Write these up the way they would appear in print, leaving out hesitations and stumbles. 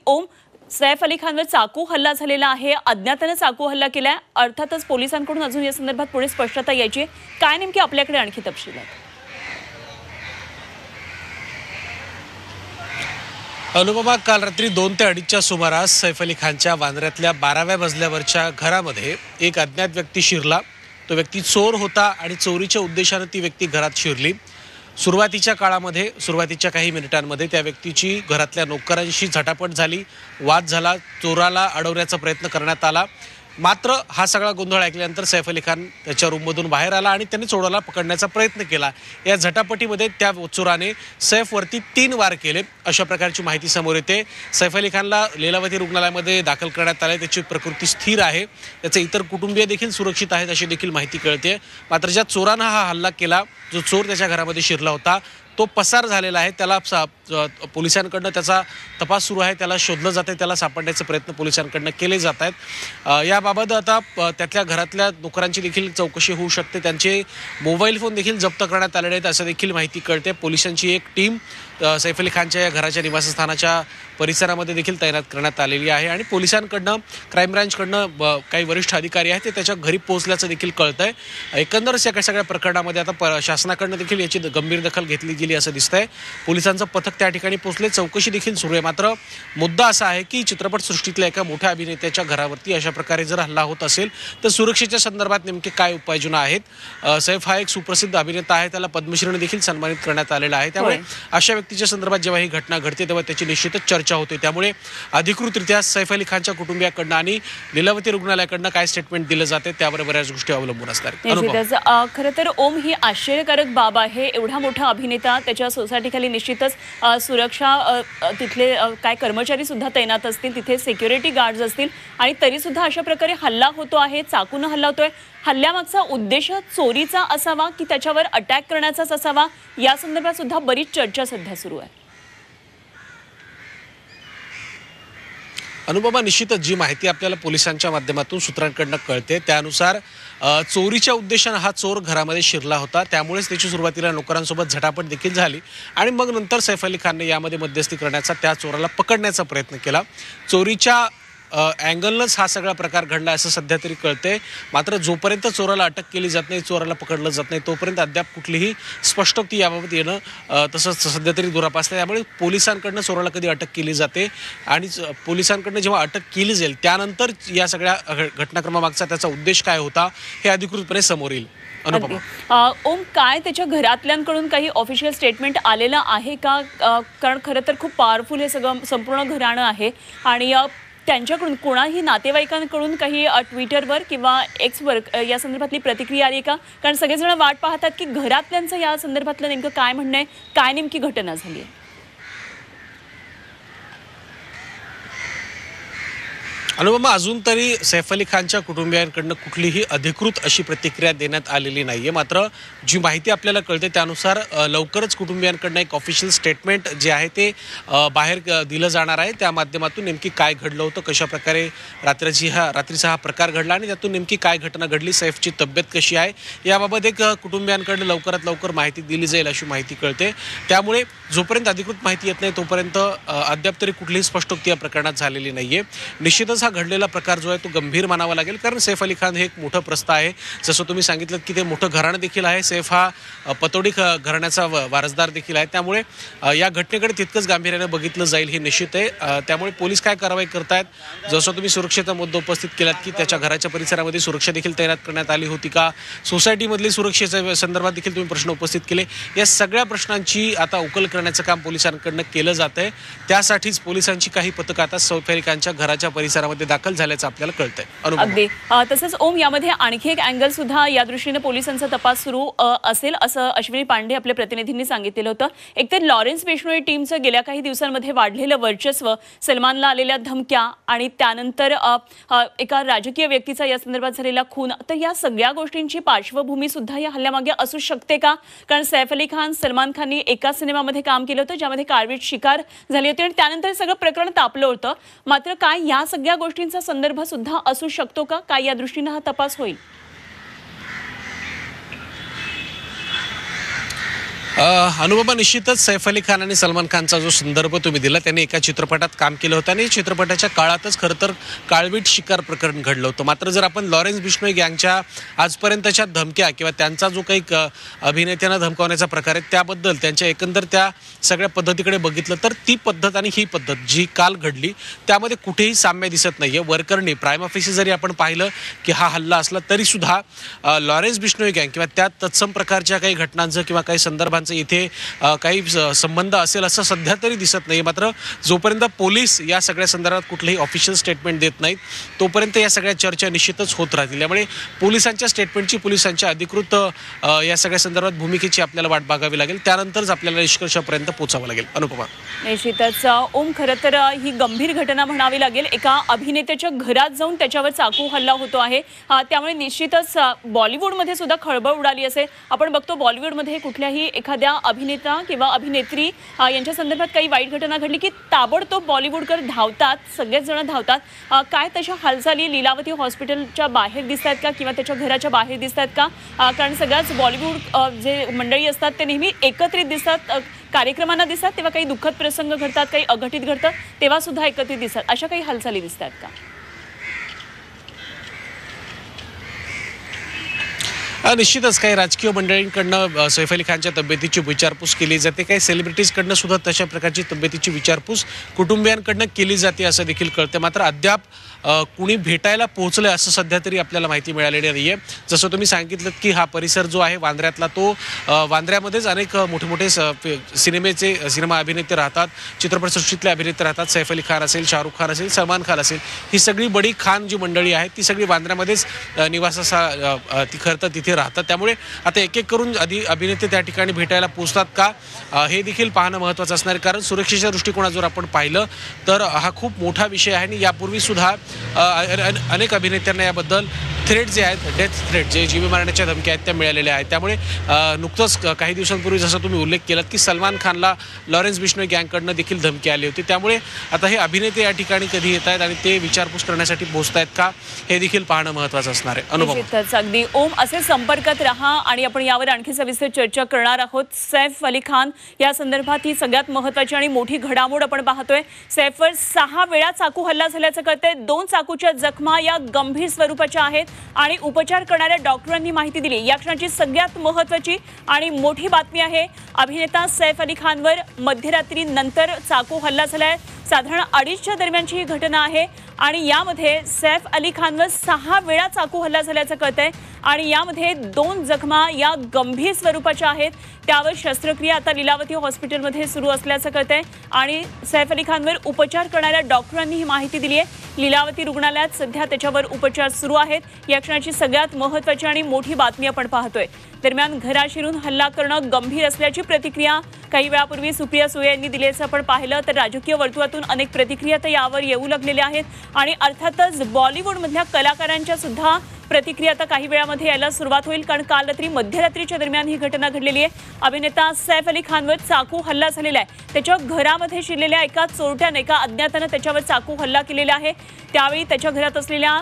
ओम, सैफ अली खानवर चाकू हल्ला झालेला आहे, अज्ञाताने चाकू हल्ला केलाय। अर्थातच पोलिसांकडून अजून या संदर्भात पुढे स्पष्टता यायची। काय नेमकी आपल्याकडे आणखी तपशील आहेत? अनुपमा, काल रात्री 2 ते 2:30च्या सुमारास सैफ अली खानच्या वांद्र्यातल्या 12व्या मजल्यावरच्या घरामध्ये एक अज्ञात व्यक्ती शिरला। तो व्यक्ती चोर होता आणि चोरीच्या उद्देशाने ती व्यक्ती घरात शिरली। सुरुवातीच्या काही मिनिटांमध्ये त्या व्यक्तीची घरातल्या नोकरांशी झटापट झाली, वाद झाला, चोराला अडवण्याचा प्रयत्न करण्यात आला। मात्र हा सगळा गोंधळ ऐकल्यानंतर सैफ अली खान त्याच्या रूममधून बाहेर आला आणि त्यांनी चोराला पकडण्याचा प्रयत्न केला। या झटापटीमध्ये त्या चोराने सैफवरती 3 वार केले, अशा प्रकारची माहिती समोर येते। सैफ अली खानला लीलावती रुग्णालयामध्ये दाखल करण्यात आले, त्याची प्रकृती स्थिर आहे, त्याचे इतर कुटुंबीय देखील सुरक्षित आहेत अशी देखील माहिती कळते। मात्र ज्या चोरानं हा हल्ला केला, जो चोर त्याच्या घरामध्ये शिरला होता, तो पसार झालेला आहे। त्याला पोलिसांकडनं त्याचा तपास सुरू आहे, त्याला शोधलं जाते, त्याला सापडण्याचे प्रयत्न पोलिसांकडनं केले जात आहेत। याबाबत आता त्यातल्या घरातल्या नोकरांची देखील चौकशी होऊ शकते, त्यांचे मोबाईल फोन देखील जप्त करण्यात आलेले आहेत असं देखील माहिती कळते। पोलिसांची एक टीम सैफ अली खानच्या या घराच्या निवासस्थानाच्या परिसरामध्ये देखील तैनात करण्यात आलेली आहे आणि पोलिसांकडनं, क्राईम ब्रांचकडनं काही वरिष्ठ अधिकारी आहेत ते त्याच्या घरी पोहोचल्याचं देखील कळतंय। एकंदरच या सगळ्या प्रकरणामध्ये आता शासनाकडनं देखील याची गंभीर दखल घेतली गेली असं दिसतंय। पोलिसांचं पथक त्या ठिकाणी पोहोचले, चौकशी देखील सुरू आहे। मात्र मुद्दा असा आहे की चित्रपटसृष्टीतल्या एका मोठ्या अभिनेत्याच्या घरावरती अशा प्रकारे जर हल्ला होत असेल तर सुरक्षेच्या संदर्भात नेमके काय उपाययोजना आहेत? सैफ हा एक सुप्रसिद्ध अभिनेता आहे, त्याला पद्मश्रीने देखील सन्मानित करण्यात आलेला आहे, त्यामुळे अशा व्यक्तीच्या संदर्भात जेव्हा ही घटना घडते तेव्हा त्याची निश्चितच चर्चा होते। त्यामुळे अधिकृतरित्या सैफ अली खानच्या कुटुंबियाकडनं आणि लीलावती रुग्णालयाकडनं काय स्टेटमेंट दिलं जाते त्यावर बऱ्याच गोष्टी अवलंबून असतात। खरं तर ओम, ही आश्चर्यकारक बाब आहे। एवढा मोठा अभिनेता, त्याच्या सोसायटीखाली निश्चितच सुरक्षा, तिथले काय कर्मचारी सुद्धा तैनात असतील, तिथे सिक्युरिटी गार्ड्स असतील आणि तरी सुद्धा अशा प्रकारे हल्ला होतो आहे, चाकून हल्ला होतोय। हल्ल्यामागचा उद्देश चोरीचा असावा की त्याच्यावर अटॅक करण्याचाच असावा, या संदर्भात सुद्धा बरीच चर्चा सध्या सुरू आहे। अनुपमा, निश्चितच जी माहिती आपल्याला पोलिसांच्या माध्यमातून सूत्रांकडनं कळते त्यानुसार चोरीच्या उद्देशाने हा चोर घरामध्ये शिरला होता, त्यामुळेच त्याची सुरुवातीला नोकरांसोबत झटापट देखील झाली आणि मग नंतर सैफ अली खानने यामध्ये मध्यस्थी करण्याचा, त्या चोराला पकडण्याचा प्रयत्न केला। चोरीच्या अँगलनंच हा सगळा प्रकार घडला असं सध्या तरी कळतंय। मात्र जोपर्यंत चोराला अटक केली जात नाही, चोराला पकडलं जात नाही, तोपर्यंत अद्याप कुठलीही स्पष्टोक्ती याबाबत येणं तसंच सध्या तरी दुरापास्त आहे। त्यामुळे पोलिसांकडनं चोराला कधी अटक केली जाते आणि पोलिसांकडनं जेव्हा अटक केली जाईल त्यानंतर या सगळ्या घटनाक्रमामागचा त्याचा उद्देश काय होता हे अधिकृतपणे समोर येईल। ओम, काय त्याच्या घरातल्यांकडून काही ऑफिशियल स्टेटमेंट आलेलं आहे का? कारण खरं तर खूप पॉवरफुल हे सगळं संपूर्ण घराणं आहे आणि त्यांच्याकडून कोणाही नातेवाईकांकडून काही ट्विटरवर किंवा एक्सवर या संदर्भातली प्रतिक्रिया आली का? कारण सगळेजण वाट पाहतात की घरातल्यांचं या संदर्भातलं नेमकं काय म्हणणं आहे, काय नेमकी घटना झाली आहे? अनुपमा, अजून तरी सैफ अली खानच्या कुटुंबियांकडनं कुठलीही अधिकृत अशी प्रतिक्रिया देण्यात आलेली नाहीये। मात्र जी माहिती आपल्याला कळते त्यानुसार लवकरच कुटुंबियांकडनं एक ऑफिशियल स्टेटमेंट जे आहे ते बाहेर दिलं जाणार आहे। त्या माध्यमातून नेमकी काय घडलं होतं, कशा प्रकारे रात्रीचा हा प्रकार घडला आणि त्यातून नेमकी काय घटना घडली, सैफची तब्येत कशी आहे, याबाबत एक कुटुंबियांकडनं लवकरात लवकर माहिती दिली जाईल अशी माहिती कळते। त्यामुळे जोपर्यंत अधिकृत माहिती येत नाही तोपर्यंत अद्याप तरी कुठलीही स्पष्टोक्ती या प्रकरणात झालेली नाहीये। निश्चितच हा घडलेला प्रकार जो आहे तो गंभीर मानावा लागेल, कारण सैफ अली खान हे एक मोठं प्रस्थ आहे। जसं तुम्ही सांगितलं की ते मोठं घराणं देखील आहे, सैफ हा पतोडी घराण्याचा वारसदार देखील आहे, त्यामुळे या घटनेकडे तितकंच गांभीर्याने बघितलं जाईल हे निश्चित आहे। त्यामुळे पोलीस काय कारवाई करतायत, जसं तुम्ही सुरक्षेचा मुद्दा उपस्थित केलात की त्याच्या घराच्या परिसरामध्ये सुरक्षा देखील तैनात करण्यात आली होती का, सोसायटीमधली सुरक्षेच्या संदर्भात देखील तुम्ही प्रश्न उपस्थित केले, या सगळ्या प्रश्नांची आता उकल करण्याचं काम पोलिसांकडनं केलं जात आहे। त्यासाठीच पोलिसांची काही पथकं आता सैफ अली खानच्या घराच्या परिसरामध्ये दाखल झाल्याचं आपल्याला कळतंय। अगदी तसंच ओम, यामध्ये आणखी एक अँगल सुद्धा या दृष्टीने पोलिसांचा तपास सुरू असेल असं अश्विनी पांडे आपल्या प्रतिनिधींनी सांगितलेलं होतं। एकतर लॉरेन्स बिश्नोई टीमचं गेल्या काही दिवसांमध्ये वाढलेलं वर्चस्व, सलमानला आलेल्या धमक्या आणि त्यानंतर एका राजकीय व्यक्तीचा या संदर्भात झालेला खून, तर या सगळ्या गोष्टींची पार्श्वभूमी सुद्धा या हल्ल्यामागे असू शकते का? कारण सैफ अली खान, सलमान खाननी एका सिनेमामध्ये काम केलं होतं ज्यामध्ये कारवीट शिकार झाली होती आणि त्यानंतर सगळं प्रकरण तापलं होतं। मात्र काय या सगळ्या गोष्टींचा संदर्भ सुद्धा असू शकतो का? काय या दृष्टीने हा तपास होईल? अनुपमा, निश्चितच सैफ अली खान आणि सलमान खानचा जो संदर्भ तुम्ही दिला, त्यांनी एका चित्रपटात काम केलं होतं आणि चित्रपटाच्या काळातच खरं तर काळवीट शिकार प्रकरण घडलं होतं. मात्र जर आपण लॉरेन्स बिश्नोई गँगच्या आजपर्यंतच्या धमक्या किंवा त्यांचा जो काही अभिनेत्यांना धमकावण्याचा प्रकार आहे त्याबद्दल, त्यांच्या एकंदर त्या सगळ्या पद्धतीकडे बघितलं तर ती पद्धत आणि ही पद्धत जी काल घडली त्यामध्ये कुठेही साम्य दिसत नाहीये. वरकरणी प्राइम ऑफिस जरी आपण पाहिलं की हा हल्ला असला तरी सुद्धा लॉरेन्स बिश्नोई गँग किंवा त्या तत्सम प्रकारच्या काही घटनांचं किंवा काही संदर्भांचं इथे काही संबंध असेल असं सध्या तरी दिसत नाही. मात्र जोपर्यंत पोलीस या सगळ्या संदर्भात कुठलेही ऑफिशियल स्टेटमेंट देत नाहीत तोपर्यंत या सगळ्या चर्चा निश्चितच होत राहतील. त्यामुळे पोलिसांच्या स्टेटमेंटची, पोलिसांच्या अधिकृत या सगळ्या संदर्भात भूमिकेची आपल्याला वाट बघावी लागेल. त्यानंतरच आपल्याला निष्कर्षापर्यंत पोहोचावं लागेल. अनुपमा, निश्चितच ओम, खरं तर ही गंभीर घटना म्हणावी लागेल. एका अभिनेत्याच्या घरात जाऊन त्याच्यावर चाकू हल्ला होतो आहे. त्यामुळे निश्चितच बॉलिवूडमध्ये सुद्धा खळबळ उडाली असेल. आपण बघतो बॉलिवूडमध्ये कुठल्याही एखाद्या अभिनेता किंवा अभिनेत्री यांच्या संदर्भात काही वाईट घटना घडली की ताबडतोब बॉलिवूडकर धावतात, सगळेच जण धावतात. काय तशा हालचाली लीलावती हॉस्पिटलच्या बाहेर दिसत आहेत का किंवा त्याच्या घराच्या बाहेर दिसत आहेत का? कारण सगळ्याच बॉलिवूड जे मंडळी असतात ते नेहमी एकत्रित दिसतात, कार्यक्रमांना दिसतात, तेव्हा काही दुःखद प्रसंग घडतात, काही अघटित घडतात तेव्हा सुद्धा एकत्रित दिसतात. अशा काही हालचाली दिसत आहेत का? निश्चितच काही राजकीय मंडळींकडनं सैफ अली खानच्या तब्येतीची विचारपूस केली जाते. काही सेलिब्रिटीजकडनं सुद्धा तशा प्रकारची तब्येतीची विचारपूस कुटुंबियांकडनं केली जाते असं देखील कळतं. मात्र अद्याप कुणी भेटायला पोहोचलं असं सध्या तरी आपल्याला माहिती मिळालेली नाही आहे. जसं तुम्ही सांगितलं की हा परिसर जो आहे वांद्र्यातला, तो वांद्र्यामध्येच अनेक मोठे मोठे सिनेमा अभिनेते राहतात, चित्रपटसृष्टीतले अभिनेते राहतात. सैफ अली खान असेल, शाहरुख खान असेल, सलमान खान असेल, ही सगळी बडी खान जी मंडळी आहे ती सगळी वांद्र्यामध्येच ती खरं तर तिथे राहतात. त्यामुळे आता एक एक करून अभिनेते त्या ठिकाणी भेटायला पोहोचतात का हे देखील पाहणं महत्त्वाचं असणार आहे. कारण सुरक्षेच्या दृष्टिकोनातून जर आपण पाहिलं तर हा खूप मोठा विषय आहे आणि यापूर्वी सुद्धा अनेक अभिनेत्यांना याबद्दल थ्रेट जे आहेत, डेथ थ्रेट, जे जीवे मारण्याच्या धमक्या आहेत त्या मिळालेल्या आहेत. त्यामुळे नुकतंच काही दिवसांपूर्वी जसं तुम्ही उल्लेख केलात की सलमान खानला लॉरेन्स बिश्नोई गँगकडनं देखील धमकी आली होती. त्यामुळे आता हे अभिनेते या ठिकाणी कधी येत आहेत आणि ते विचारपूस करण्यासाठी पोहोचत आहेत का हे देखील पाहणं महत्त्वाचं असणार आहे. अनुभव अगदी ओम, असे संपर्कात रहा आणि आपण यावर आणखी सविस्तर चर्चा करणार आहोत. सैफ अली खान या संदर्भात ही सगळ्यात महत्त्वाची आणि मोठी घडामोड आपण पाहतोय. सैफवर 6 वेळा चाकू हल्ला झाल्याचं कळतंय. 2 चाकूच्या जखमा या गंभीर स्वरूपाच्या आहेत आणि उपचार करणाऱ्या डॉक्टरांनी माहिती दिली. या क्षणाची सगळ्यात महत्त्वाची आणि मोठी बातमी आहे. अभिनेता सैफ अली खानवर मध्यरात्री नंतर चाकू हल्ला झालाय. साधारण 2:30च्या दरम्यानची ही घटना आहे आणि यामध्ये सैफ अली खानवर 6 वेळा चाकू हल्ला झाल्याचं कळतंय आणि यामध्ये 2 जखमा या गंभीर स्वरूपाच्या आहेत. त्यावर शस्त्रक्रिया आता लीलावती हॉस्पिटलमध्ये सुरू असल्याचं कळतंय आणि सैफ अली खानवर उपचार करणाऱ्या डॉक्टरांनी ही माहिती दिली आहे. लीलावती रुग्णालयात सध्या त्याच्यावर उपचार सुरू आहेत. या क्षणाची सगळ्यात महत्त्वाची आणि मोठी बातमी आपण पाहतोय. दरम्यान घरात शिरून हल्ला करणं गंभीर असल्याची प्रतिक्रिया काही वेळापूर्वी सुप्रिया सुळे यांनी दिल्याचं आपण पाहिलं तर राजकीय वर्तुळातून अनेक प्रतिक्रिया तर यावर येऊ लागलेल्या आहेत आणि अर्थातच बॉलिवूडमधल्या कलाकारांच्या सुद्धा प्रतिक्रिया आता काही वेळामध्ये यायला सुरुवात होईल. कारण काल रात्री मध्यरात्रीच्या दरम्यान ही घटना घडलेली आहे. अभिनेता सैफ अली खानवर चाकू हल्ला झालेला आहे. त्याच्या घरामध्ये शिरलेल्या एका चोरट्याने, एका अज्ञातानं त्याच्यावर चाकू हल्ला केलेला आहे. त्यावेळी त्याच्या घरात असलेल्या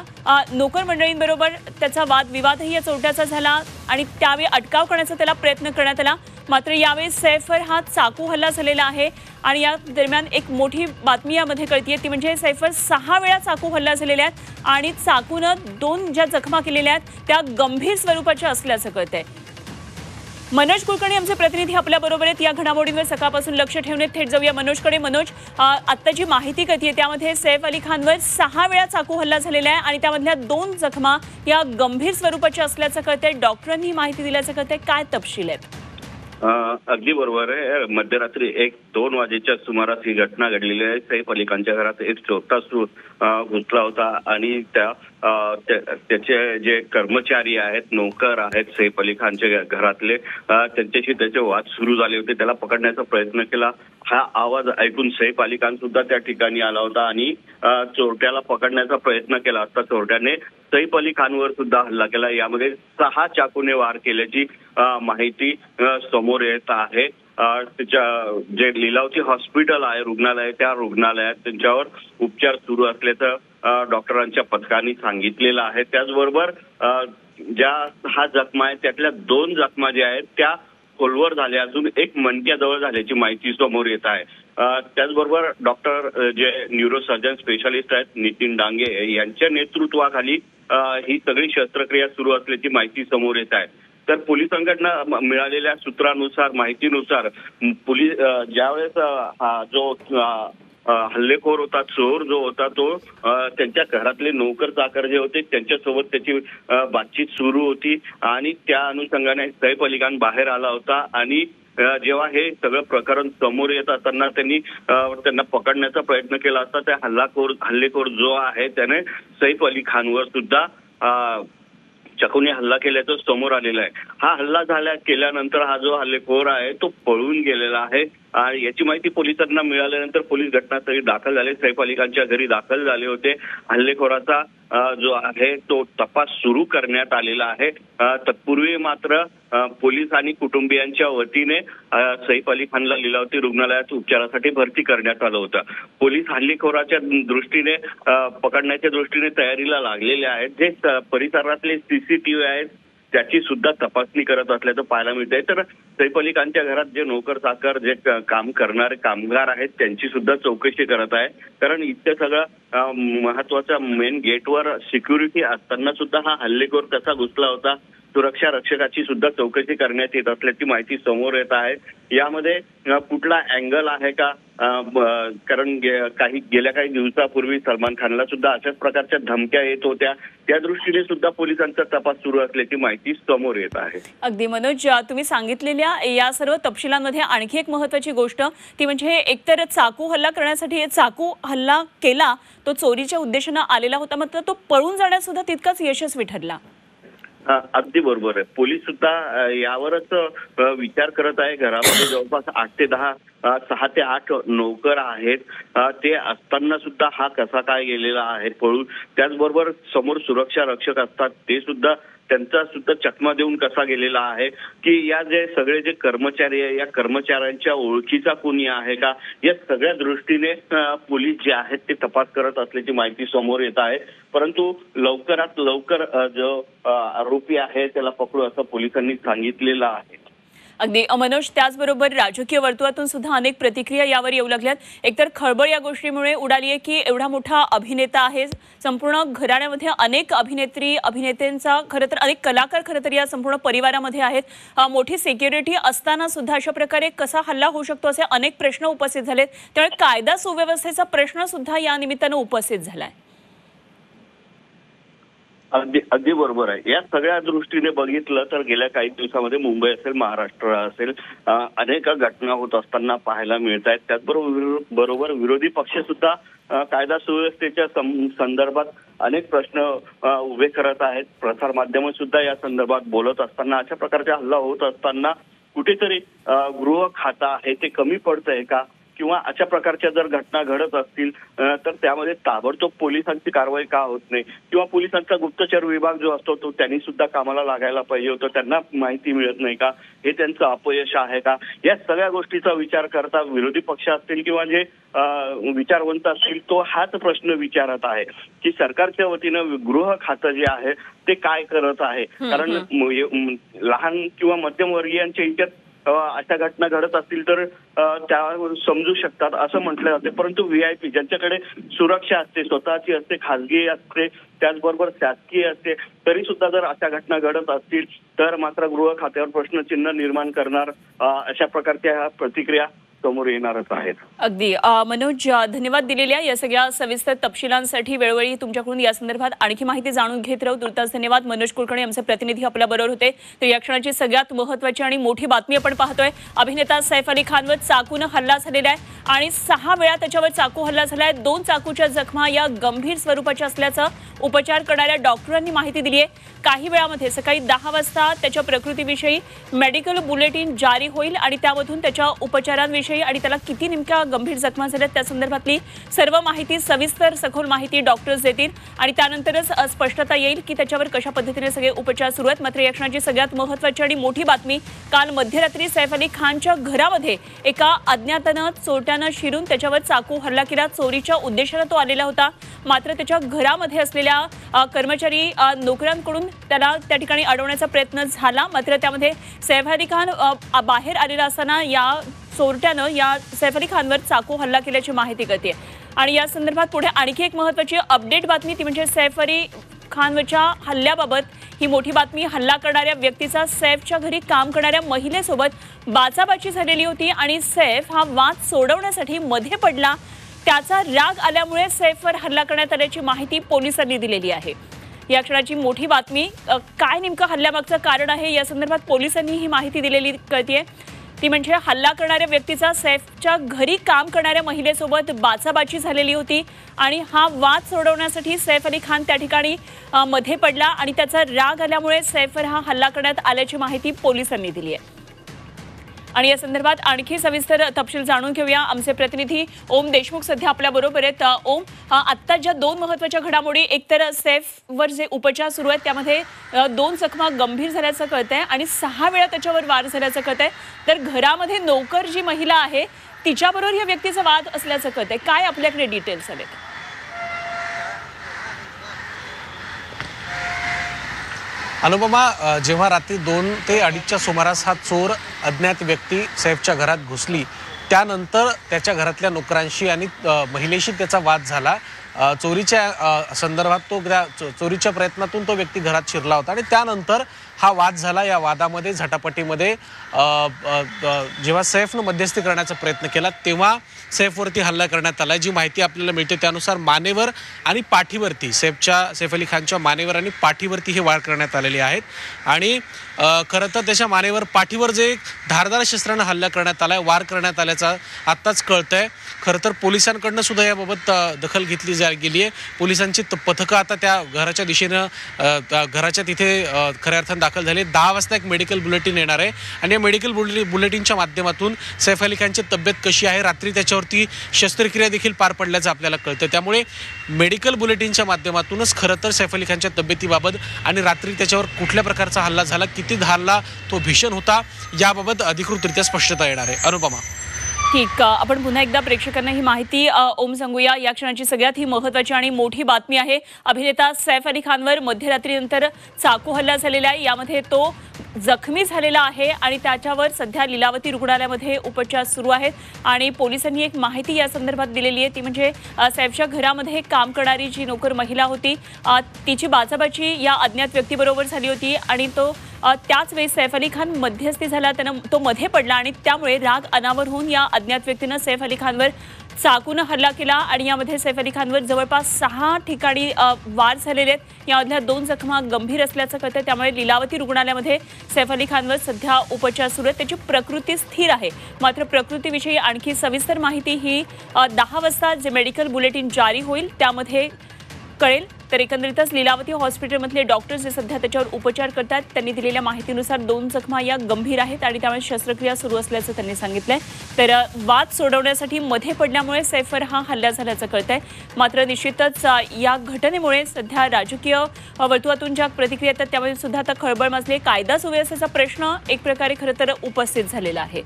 नोकर मंडळींबरोबर त्याचा वादविवादही या चोरट्याचा झाला आणि त्यावेळी अटकाव करण्याचा त्याला प्रयत्न करण्यात आला. मात्र यावेळी सैफवर हा चाकू हल्ला झालेला आहे आणि या दरम्यान एक मोठी बातमी यामध्ये कळतीये ती म्हणजे सैफवर 6 वेळा चाकू हल्ला झालेला आहे आणि चाकूनं 2 ज्या जखमा केलेल्या आहेत त्या गंभीर स्वरूपाच्या असल्याचं कळतंय. मनोज कुलकर्णी आमचे प्रतिनिधी आपल्या बरोबर आहेत. या घडामोडींवर सकाळपासून लक्ष ठेवणे थेट जाऊया मनोजकडे. मनोज, आता जी माहिती कळतीये त्यामध्ये सैफ अली खानवर 6 वेळा चाकू हल्ला झालेला आहे आणि त्यामधल्या 2 जखमा या गंभीर स्वरूपाच्या असल्याचं कळतंय. डॉक्टरांनी माहिती दिल्याचं कळतंय. काय तपशील आहेत? अगदी बरोबर आहे. मध्यरात्री 1-2 वाजेच्या सुमारास ही घटना घडलेली आहे. सैफ अली खानच्या घरात एक चोरटा घुसला होता आणि त्याचे जे कर्मचारी आहेत, नोकर आहेत सैफ अली खानच्या घरातले, त्यांच्याशी त्याचे वाद सुरू झाले होते. त्याला पकडण्याचा प्रयत्न केला. हा आवाज ऐकून सैफ अली खान सुद्धा त्या ठिकाणी आला होता आणि चोरट्याला पकडण्याचा प्रयत्न केला असता चोरट्याने सैफ अली खानवर सुद्धा हल्ला केला. यामध्ये 6 चाकूने वार केल्याची माहिती समोर येत आहे. त्याच्या जे लीलावती हॉस्पिटल आहे, रुग्णालय, त्या रुग्णालयात त्यांच्यावर उपचार सुरू असल्याचं डॉक्टरांच्या पथकाने सांगितलेलं आहे. त्याचबरोबर ज्या 6 जखमा आहेत त्यातल्या 2 जखमा ज्या आहेत त्या खोलवर झाले, अजून एक मणक्याजवळ झाल्याची माहिती समोर येत आहे. त्याचबरोबर डॉक्टर जे न्यूरोसर्जन स्पेशालिस्ट आहेत नितीन डांगे यांच्या नेतृत्वाखाली ही सगळी शस्त्रक्रिया सुरू असल्याची माहिती समोर येत आहे. तर पोलिसांकडनं मिळालेल्या सूत्रानुसार माहितीनुसार पोलीस ज्यावेळेस हा जो हल्लेखोर होता, चोर जो होता, तो त्यांच्या घरातले नोकर चाकर जे होते त्यांच्यासोबत त्याची बातचीत सुरू होती आणि त्या अनुषंगाने सैफ अली खान बाहेर आला होता आणि जेव्हा हे सगळं प्रकरण समोर येत असताना त्यांना पकडण्याचा प्रयत्न केला असता. त्या हल्लेखोर जो आहे त्याने सैफ अली खानवर सुद्धा चकूने हल्ला केल्याचं समोर आलेलं आहे. हा हल्ला केल्यानंतर हा जो हल्लेखोर आहे तो पळून गेलेला आहे. याची माहिती पोलिसांना मिळाल्यानंतर पोलीस घटनास्थळी दाखल झाले, सैफ अली खानच्या घरी दाखल झाले होते. हल्लेखोराचा जो आहे तो तपास सुरू करण्यात आलेला आहे. तत्पूर्वी मात्र पोलीस आणि कुटुंबियांच्या वतीने सैफ अली खानला लीलावती रुग्णालयात उपचारासाठी भरती करण्यात आलं होतं. पोलीस हल्लेखोराच्या दृष्टीने पकडण्याच्या दृष्टीने तयारीला लागलेले आहेत. जे परिसरातले सीसीटीव्ही आहेत त्याची सुद्धा तपासणी करत असल्याचं पाहायला मिळतंय. तर सैफ अली खानच्या घरात जे नोकर चाकर जे काम करणारे कामगार आहेत त्यांची सुद्धा चौकशी करत आहे. कारण इतकं सगळं महत्वाच्या मेन गेटवर सिक्युरिटी असताना सुद्धा हा हल्लेखोर कसा घुसला होता, सुरक्षा रक्षकाची सुद्धा चौकशी करण्यात येत असल्याची माहिती समोर येत आहे. यामध्ये कुठला अँगल आहे का, कारण गेल्या काही दिवसापूर्वी सलमान खानला सुद्धा अशाच प्रकारच्या धमक्या येत होत्या, त्या दृष्टीने सुद्धा पोलिसांचा तपास सुरू असल्याची माहिती समोर येत आहे. अगदी मनोज, तुम्ही सांगितलेल्या या सर्व तपशिलांमध्ये आणखी एक महत्त्वाची गोष्ट ती म्हणजे एकतर चाकू हल्ला करण्यासाठी चाकू हल्ला केला, तो चोरीच्या उद्देशाने आलेला होता, मात्र तो पळून जाण्यात सुद्धा तितकाच यशस्वी ठरला. अगदी बरोबर आहे. पोलीस सुद्धा यावरच विचार करत आहे. घरामध्ये जवळपास 6 ते 8 नोकर आहेत. ते असताना सुद्धा हा कसा काय गेलेला आहे पळून. त्याचबरोबर समोर सुरक्षा रक्षक असतात ते सुद्धा त्यांचा सुद्धा चकमा देऊन कसा गेलेला आहे, की या जे सगळे जे कर्मचारी आहे या कर्मचाऱ्यांच्या ओळखीचा कोणी आहे का, या सगळ्या दृष्टीने पोलीस जे आहेत ते तपास करत असल्याची माहिती समोर येत आहे. परंतु लवकरात लवकर जो आरोपी आहे त्याला पकडू असं पोलिसांनी सांगितलेलं आहे. अगदी मनोज, त्याचबरोबर राजकीय वर्तुळातून सुद्धा अनेक प्रतिक्रिया यावर येऊ लागल्यात. एकतर खळबळ या गोष्टीमुळे उडाली आहे की एवढा मोठा अभिनेता आहे, संपूर्ण घराण्यामध्ये अनेक अभिनेत्री अभिनेत्यांचा खरं तर अनेक कलाकार खरं तर या संपूर्ण परिवारामध्ये आहेत. मोठी सिक्युरिटी असताना सुद्धा अशा प्रकारे कसा हल्ला होऊ शकतो असे अनेक प्रश्न उपस्थित झालेत. त्यामुळे कायदा सुव्यवस्थेचा प्रश्न सुद्धा या निमित्तानं उपस्थित झालाय. अगदी बरोबर आहे. या सगळ्या दृष्टीने बघितलं तर गेल्या काही दिवसामध्ये मुंबई असेल, महाराष्ट्र असेल, अनेक घटना होत असताना पाहायला मिळत आहेत. त्याचबरोबर विरोधी पक्ष सुद्धा कायदा सुव्यवस्थेच्या संदर्भात अनेक प्रश्न उभे करत आहेत. प्रसार माध्यम सुद्धा या संदर्भात बोलत असताना अशा प्रकारचा हल्ला होत असताना कुठेतरी गृह खातं आहे ते कमी पडतंय का, किंवा अशा प्रकारच्या जर घटना घडत असतील तर त्यामध्ये ताबडतोब पोलिसांची कारवाई का होत नाही, किंवा पोलिसांचा गुप्तचर विभाग जो असतो तो त्यांनी सुद्धा कामाला लागायला पाहिजे होतं, त्यांना माहिती मिळत नाही का, हे त्यांचं अपयश आहे का, या सगळ्या गोष्टीचा विचार करता विरोधी पक्ष असतील किंवा जे विचारवंत असतील तो हाच प्रश्न विचारत आहे की सरकारच्या वतीनं गृह खातं जे आहे ते काय करत आहे. कारण लहान किंवा मध्यमवर्गीयांच्या ह्याच्यात अशा घटना घडत असतील तर त्या समजू शकतात असं म्हटलं जाते. परंतु VIP ज्यांच्याकडे सुरक्षा असते, स्वतःची असते, खासगी असते, त्याचबरोबर शासकीय असते, तरी सुद्धा जर अशा घटना घडत असतील तर मात्र गृह खात्यावर प्रश्नचिन्ह निर्माण करणार अशा प्रकारच्या प्रतिक्रिया समोर येणारच आहेत. अगदी मनोज, धन्यवाद दिलेल्या या सगळ्या सविस्तर तपशिलांसाठी. वेळोवेळी तुमच्याकडून या संदर्भात आणखी माहिती जाणून घेत राहू. तुर्तास धन्यवाद. मनोज कुलकर्णी आमचे प्रतिनिधी आपल्या बरोबर होते. तर या क्षणाची सगळ्यात महत्त्वाची आणि मोठी बातमी आपण पाहतोय. अभिनेता सैफ अली खानवर चाकूने हल्ला झालेला आहे आणि 6 वेळा त्याच्यावर चाकू हल्ला झालाय. 2 चाकूच्या जखमा या गंभीर स्वरूपाच्या असल्याचं उपचार करणाऱ्या डॉक्टरांनी माहिती दिली आहे. काही वेळामध्ये सकाळी 10 वाजता त्याच्या प्रकृतीविषयी मेडिकल बुलेटिन जारी होईल आणि त्यामधून त्याच्या उपचारांविषयी विषयी आणि त्याला किती नेमक्या गंभीर जखमा झाल्या त्या संदर्भातली सर्व माहिती, सविस्तर सखोल माहिती डॉक्टर्स देतील आणि त्यानंतरच स्पष्टता येईल की त्याच्यावर कशा पद्धतीने सगळे उपचार सुरू आहेत. मात्र या क्षणाची सगळ्यात महत्त्वाची आणि मोठी बातमी, काल मध्यरात्री सैफ अली खानच्या घरामध्ये एका अज्ञातानं चोरट्यानं शिरून त्याच्यावर चाकू हल्ला केला. चोरीच्या उद्देशाने तो आलेला होता, मात्र त्याच्या घरामध्ये असलेल्या कर्मचारी नोकरांकडून त्याला त्या ठिकाणी अडवण्याचा प्रयत्न झाला. मात्र त्यामध्ये सैफ अली खान बाहेर आलेला असताना या चोरट्यानं या सैफ अली खानवर चाकू हल्ला केल्याची माहिती कळते. आणि या संदर्भात पुढे आणखी एक महत्त्वाची अपडेट बातमी, ती म्हणजे सैफ अली खानवरच्या हल्ल्याबाबत ही मोठी बातमी. हल्ला करणाऱ्या व्यक्तीचा सैफच्या घरी काम करणाऱ्या महिलेसोबत बाचाबाची झालेली होती आणि सैफ हा वाद सोडवण्यासाठी मध्ये पडला. त्याचा राग आल्यामुळे सैफवर हल्ला करण्यात आल्याची माहिती पोलिसांनी दिलेली आहे. या क्षणाची मोठी बातमी, काय नेमकं हल्ल्यामागचं कारण आहे या संदर्भात पोलिसांनी ही माहिती दिलेली कळतेय. ती म्हणजे हल्ला करणाऱ्या व्यक्तीचा सैफच्या घरी काम करणाऱ्या महिलेसोबत बाचाबाची झालेली होती आणि हा वाद सोडवण्यासाठी सैफ अली खान त्या ठिकाणी मध्ये पडला आणि त्याचा राग आल्यामुळे सैफवर हा हल्ला करण्यात आल्याची माहिती पोलिसांनी दिली आहे. आणि या संदर्भात आणखी सविस्तर तपशील जाणून घेऊया. आमचे प्रतिनिधी ओम देशमुख सध्या आपल्या बरोबर आहेत. ओम, आत्ता ज्या दोन महत्त्वाच्या घडामोडी, एकतर सैफवर जे उपचार सुरू आहेत त्यामध्ये 2 जखमा गंभीर झाल्याचं कळतंय आणि 6 वेळा त्याच्यावर वार झाल्याचं कळतंय. तर घरामध्ये नोकर जी महिला आहे तिच्याबरोबर या व्यक्तीचा वाद असल्याचं कळतंय. काय आपल्याकडे डिटेल्स आलेत? अनुपमा, जेव्हा रात्री 2 ते 2:30च्या सुमारास हा चोर अज्ञात व्यक्ती सैफच्या घरात घुसली, त्यानंतर त्याच्या घरातल्या नोकरांशी आणि महिलेशी त्याचा वाद झाला. चोरीच्या संदर्भात चोरीच्या प्रयत्नातून तो व्यक्ती घरात शिरला होता आणि त्यानंतर हा वाद झाला. या वादामध्ये, झटापटीमध्ये जेव्हा सैफनं मध्यस्थी करण्याचा प्रयत्न केला तेव्हा सैफवरती हल्ला करण्यात आला. जी माहिती आपल्याला मिळते त्यानुसार मानेवर आणि पाठीवरती, सैफ अली खानच्या मानेवर आणि पाठीवरती हे वार करण्यात आलेले आहेत. आणि खरं तर त्याच्या मानेवर, पाठीवर जे धारदार शस्त्रानं हल्ला करण्यात आलाय, वार करण्यात आल्याचं आत्ताच कळतंय. खरं तर पोलिसांकडनं सुद्धा याबाबत दखल घेतली गेली आहे. पोलिसांची पथकं आता त्या घराच्या दिशेनं, घराच्या तिथे खऱ्या अर्थानं दाखल झाले. 10 वाजता एक मेडिकल बुलेटिन येणार आहे आणि या मेडिकल बुलेटिनच्या माध्यमातून सैफ अली खानची तब्येत कशी आहे, रात्री त्याच्यावरती शस्त्रक्रिया देखील पार पडल्याचं आपल्याला कळतं. त्यामुळे मेडिकल बुलेटिनच्या माध्यमातूनच खरं तर सैफ अली खानच्या तब्येतीबाबत आणि रात्री त्याच्यावर कुठल्या प्रकारचा हल्ला झाला, किती हल्ला तो भीषण होता, याबाबत अधिकृतरित्या स्पष्टता येणार आहे. अनुपमा, ठीक, आपण पुन्हा एकदा प्रेक्षकांना ही माहिती ओम सांगूया. या क्षणाची सगळ्यात ही महत्त्वाची आणि मोठी बातमी आहे. अभिनेता सैफ अली खानवर मध्यरात्रीनंतर चाकू हल्ला झालेला आहे. यामध्ये तो जखमी झालेला आहे आणि त्याच्यावर सध्या लीलावती रुग्णालयामध्ये उपचार सुरू आहेत. आणि पोलिसांनी एक माहिती या संदर्भात दिलेली आहे, ती म्हणजे सैफच्या घरामध्ये काम करणारी जी नोकर महिला होती तिची बाचाबाची या अज्ञात व्यक्तीबरोबर झाली होती आणि त्याच वेळी सैफ अली खान मध्यस्थी झाला, तो मध्ये पडला आणि त्यामुळे राग अनावर होऊन या अज्ञात व्यक्तीनं सैफ अली खानवर चाकूनं हल्ला केला आणि यामध्ये सैफ अली खानवर जवळपास 6 ठिकाणी वार झालेले आहेत. यामधल्या 2 जखमा गंभीर असल्याचं कळतं. त्यामुळे लीलावती रुग्णालयामध्ये सैफ अली खानवर सध्या उपचार सुरू आहेत. त्याची प्रकृती स्थिर आहे. मात्र प्रकृतीविषयी आणखी सविस्तर माहिती ही 10 वाजता जे मेडिकल बुलेटिन जारी होईल त्यामध्ये कळेल. तर एकंदरीतच लीलावती हॉस्पिटलमधले डॉक्टर्स जे सध्या त्याच्यावर उपचार करतात त्यांनी दिलेल्या माहितीनुसार 2 जखमा या गंभीर आहेत आणि त्यामुळे शस्त्रक्रिया सुरू असल्याचं त्यांनी सांगितलंय. तर वाद सोडवण्यासाठी मध्ये पडल्यामुळे सैफवर हा हल्ला झाल्याचं कळतंय. मात्र निश्चितच या घटनेमुळे सध्या राजकीय वर्तुळातून ज्या प्रतिक्रिया येतात त्यामध्ये सुद्धा आता खळबळ माजली. कायदा सुव्यवस्थेचा प्रश्न एक प्रकारे खरं तर उपस्थित झालेला आहे.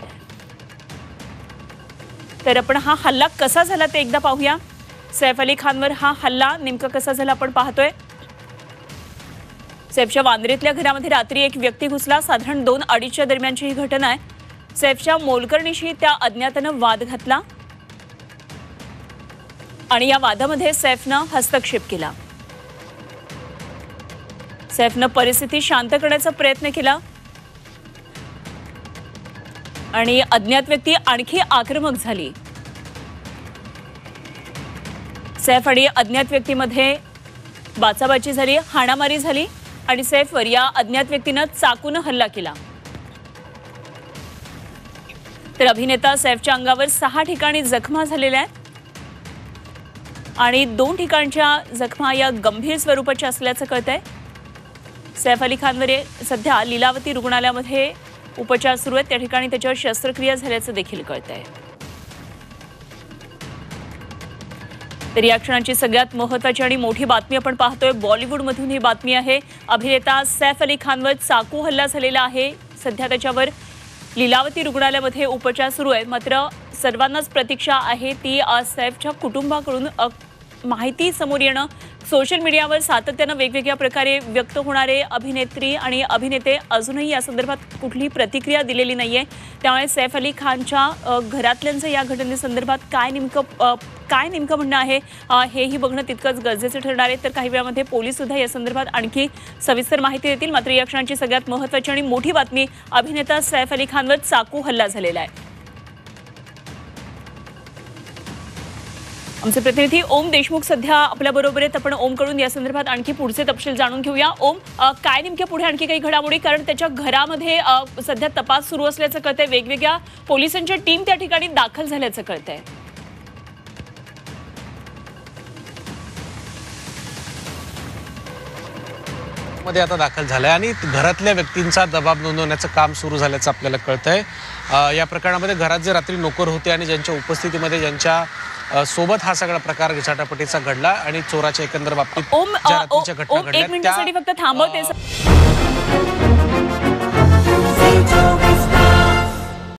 तर आपण हा हल्ला कसा झाला ते एकदा पाहूया. सैफ अली खानवर हा हल्ला नेमका कसा झाला आपण पाहतोय. सैफच्या वांद्रेतल्या घरामध्ये रात्री एक व्यक्ती घुसला. साधारण 2-2:30च्या दरम्यानची ही घटना आहे. सैफच्या मोलकरणीशी त्या अज्ञातानं वाद घातला आणि या वादामध्ये सैफनं हस्तक्षेप केला. सैफनं परिस्थिती शांत करण्याचा प्रयत्न केला आणि अज्ञात व्यक्ती आणखी आक्रमक झाली. सैफ आणि अज्ञात व्यक्तीमध्ये बाचाबाची झाली, हाणामारी झाली आणि सैफवर या अज्ञात व्यक्तीनं चाकूनं हल्ला केला. तर अभिनेता सैफच्या अंगावर 6 ठिकाणी जखमा झालेल्या आहेत आणि 2 ठिकाणच्या जखमा या गंभीर स्वरूपाच्या असल्याचं कळतंय. सैफ अली खानवर सध्या लीलावती रुग्णालयामध्ये उपचार सुरू आहेत. त्या ठिकाणी त्याच्यावर शस्त्रक्रिया झाल्याचं देखील कळतंय. तर या क्षणाची सगळ्यात महत्त्वाची आणि मोठी बातमी आपण पाहतोय बॉलिवूडमधून ही बातमी आहे। अभिनेता सैफ अली खानवर चाकू हल्ला झालेला आहे। सध्या त्याच्यावर लीलावती रुग्णालयामध्ये उपचार सुरू आहेत। मात्र सर्वांनाच प्रतीक्षा आहे ती सैफच्या कुटुंबाकडून माहिती समोर येणं। सोशल मीडियावर सातत्यानं वेगवेगळ्या प्रकारे व्यक्त होणारे अभिनेत्री आणि अभिनेते अजूनही या संदर्भात कुठलीही प्रतिक्रिया दिलेली नाहीये। त्यामुळे सैफ अली खानच्या घरातल्यांचं या घटनेसंदर्भात काय नेमकं म्हणणं आहे हेही बघणं तितकंच गरजेचं ठरणार आहे। तर काही वेळामध्ये पोलीस सुद्धा या संदर्भात आणखी सविस्तर माहिती देतील। मात्र या क्षणाची सगळ्यात महत्त्वाची आणि मोठी बातमी अभिनेता सैफ अली खानवर चाकू हल्ला झालेला आहे। आमचे प्रतिनिधी ओम देशमुख सध्या आपल्या बरोबर आहेत। आपण ओमकडून या संदर्भात आणखी पुढचे तपशील जाणून घेऊया। ओम, काय नेमक्या पुढे आणखी काही घडामोडी, कारण त्याच्या घरामध्ये सध्या तपास सुरू असल्याचं कळतंय, वेगवेगळ्या पोलिसांच्या टीम त्या ठिकाणी दाखल झाल्याचं कळतंय। मध्ये आता दाखल झालाय आणि घरातल्या व्यक्तींचा दबाव नोंदवण्याचं काम सुरू झाल्याचं आपल्याला कळतंय। या प्रकरणामध्ये घरात जे रात्री नोकर होते आणि ज्यांच्या उपस्थितीमध्ये ज्यांच्या सोबत हा सगळा प्रकार झटापटीचा घडला आणि चोराच्या एकंदर बाबतीत ज्या रात्रीच्या घटना घडल्या एक मिनिटासाठी फक्त थांबवते।